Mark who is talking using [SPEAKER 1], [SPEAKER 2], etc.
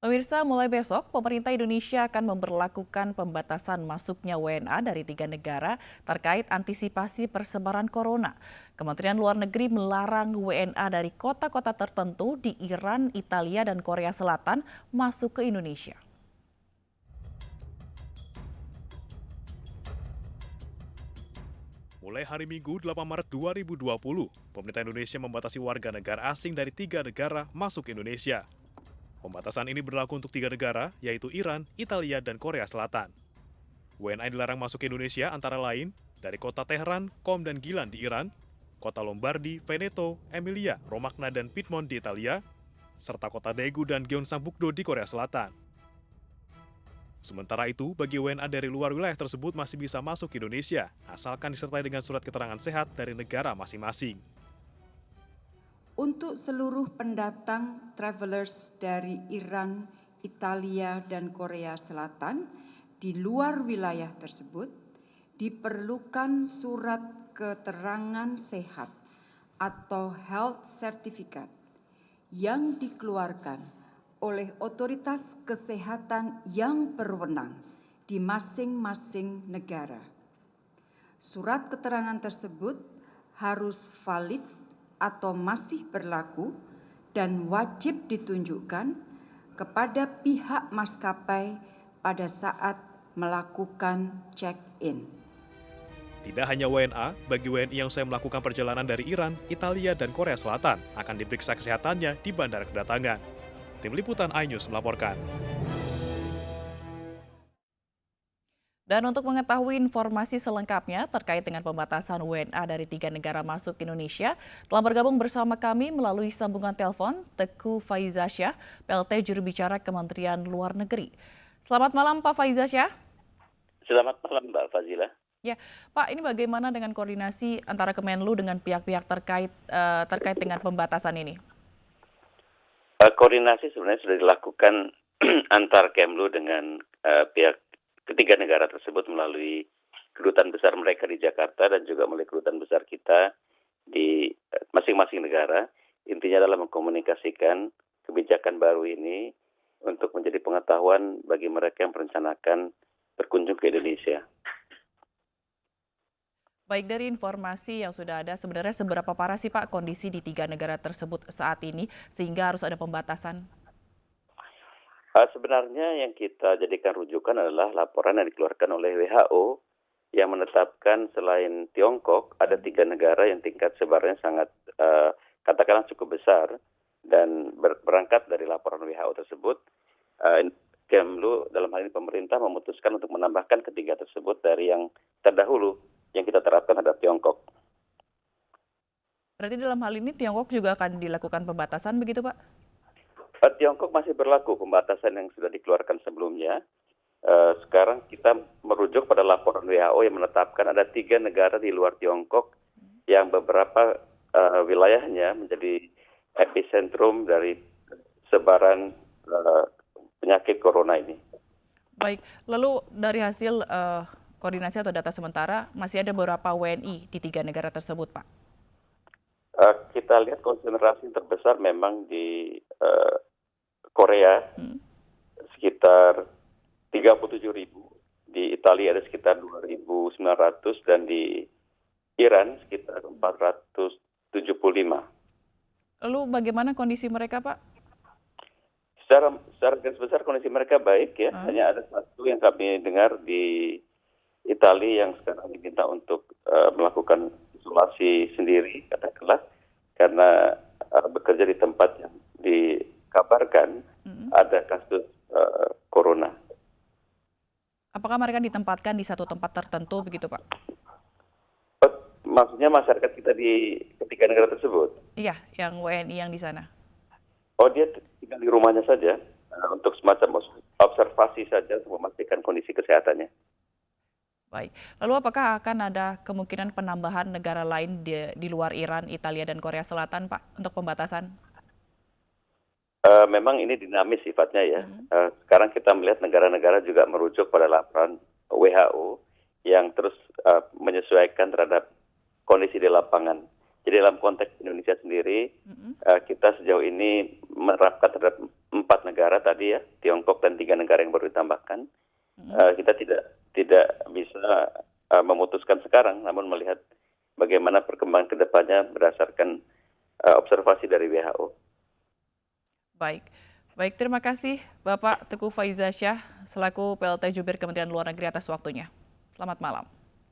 [SPEAKER 1] Pemirsa, mulai besok pemerintah Indonesia akan memberlakukan pembatasan masuknya WNA dari 3 negara terkait antisipasi persebaran corona. Kementerian Luar Negeri melarang WNA dari kota-kota tertentu di Iran, Italia, dan Korea Selatan masuk ke Indonesia.
[SPEAKER 2] Mulai hari Minggu 8 Maret 2020, pemerintah Indonesia membatasi warga negara asing dari 3 negara masuk Indonesia. Pembatasan ini berlaku untuk 3 negara, yaitu Iran, Italia, dan Korea Selatan. WNA dilarang masuk ke Indonesia antara lain dari kota Teheran, Qom, dan Gilan di Iran, kota Lombardi, Veneto, Emilia, Romagna, dan Piedmont di Italia, serta kota Daegu dan Gyeongbuk-do di Korea Selatan. Sementara itu, bagi WNA dari luar wilayah tersebut masih bisa masuk ke Indonesia, asalkan disertai dengan surat keterangan sehat dari negara masing-masing.
[SPEAKER 3] Untuk seluruh pendatang travelers dari Iran, Italia, dan Korea Selatan di luar wilayah tersebut, diperlukan surat keterangan sehat atau health certificate yang dikeluarkan oleh otoritas kesehatan yang berwenang di masing-masing negara. Surat keterangan tersebut harus valid atau masih berlaku dan wajib ditunjukkan kepada pihak maskapai pada saat melakukan check-in.
[SPEAKER 2] Tidak hanya WNA, bagi WNI yang usai melakukan perjalanan dari Iran, Italia, dan Korea Selatan akan diperiksa kesehatannya di bandara kedatangan. Tim Liputan iNews melaporkan.
[SPEAKER 1] Dan untuk mengetahui informasi selengkapnya terkait dengan pembatasan WNA dari 3 negara masuk Indonesia, telah bergabung bersama kami melalui sambungan telepon Teguh Faizasyah, PLT Juru Bicara Kementerian Luar Negeri. Selamat malam Pak Faizasyah.
[SPEAKER 4] Selamat malam Mbak Fazila.
[SPEAKER 1] Ya, Pak, ini bagaimana dengan koordinasi antara Kemenlu dengan pihak-pihak terkait dengan pembatasan ini?
[SPEAKER 4] Koordinasi sebenarnya sudah dilakukan antar Kemlu dengan pihak ketiga negara tersebut melalui kedutaan besar mereka di Jakarta dan juga melalui kedutaan besar kita di masing-masing negara. Intinya adalah mengkomunikasikan kebijakan baru ini untuk menjadi pengetahuan bagi mereka yang merencanakan berkunjung ke Indonesia.
[SPEAKER 1] Baik, dari informasi yang sudah ada, sebenarnya seberapa parah sih Pak kondisi di 3 negara tersebut saat ini sehingga harus ada pembatasan?
[SPEAKER 4] Sebenarnya yang kita jadikan rujukan adalah laporan yang dikeluarkan oleh WHO yang menetapkan selain Tiongkok ada 3 negara yang tingkat sebarannya sangat katakanlah cukup besar, dan berangkat dari laporan WHO tersebut, Kemlu dalam hal ini pemerintah memutuskan untuk menambahkan ketiga tersebut dari yang terdahulu yang kita terapkan terhadap Tiongkok.
[SPEAKER 1] Berarti dalam hal ini Tiongkok juga akan dilakukan pembatasan begitu Pak?
[SPEAKER 4] Tiongkok masih berlaku pembatasan yang sudah dikeluarkan sebelumnya. Sekarang kita merujuk pada laporan WHO yang menetapkan ada 3 negara di luar Tiongkok yang beberapa wilayahnya menjadi epicentrum dari sebaran penyakit corona ini.
[SPEAKER 1] Baik, lalu dari hasil koordinasi atau data sementara, masih ada beberapa WNI di 3 negara tersebut, Pak?
[SPEAKER 4] Kita lihat konsentrasi terbesar memang di Korea, sekitar 37.000, di Italia ada sekitar 2.900, dan di Iran sekitar 475.
[SPEAKER 1] Lalu bagaimana kondisi mereka, Pak?
[SPEAKER 4] Secara garis besar kondisi mereka baik ya, hanya ada satu yang kami dengar di Italia yang sekarang diminta untuk melakukan isolasi sendiri, katakanlah, karena bekerja di tempat yang dikabarkan ada kasus corona.
[SPEAKER 1] Apakah mereka ditempatkan di satu tempat tertentu begitu, Pak?
[SPEAKER 4] Maksudnya masyarakat kita di ketiga negara tersebut?
[SPEAKER 1] Iya, yang WNI yang di sana.
[SPEAKER 4] Oh, dia tinggal di rumahnya saja untuk semacam observasi saja untuk memastikan kondisi kesehatannya.
[SPEAKER 1] Baik, lalu apakah akan ada kemungkinan penambahan negara lain di luar Iran, Italia, dan Korea Selatan, Pak, untuk pembatasan?
[SPEAKER 4] Memang ini dinamis sifatnya ya. Sekarang kita melihat negara-negara juga merujuk pada laporan WHO yang terus menyesuaikan terhadap kondisi di lapangan. Jadi dalam konteks Indonesia sendiri, kita sejauh ini menerapkan terhadap 4 negara negara tadi ya, Tiongkok dan 3 negara yang baru ditambahkan. Kita tidak bisa memutuskan sekarang, namun melihat bagaimana perkembangan ke depannya berdasarkan observasi dari WHO.
[SPEAKER 1] Baik. Baik, terima kasih Bapak Teguh Faizasyah selaku PLT Jubir Kementerian Luar Negeri atas waktunya. Selamat malam.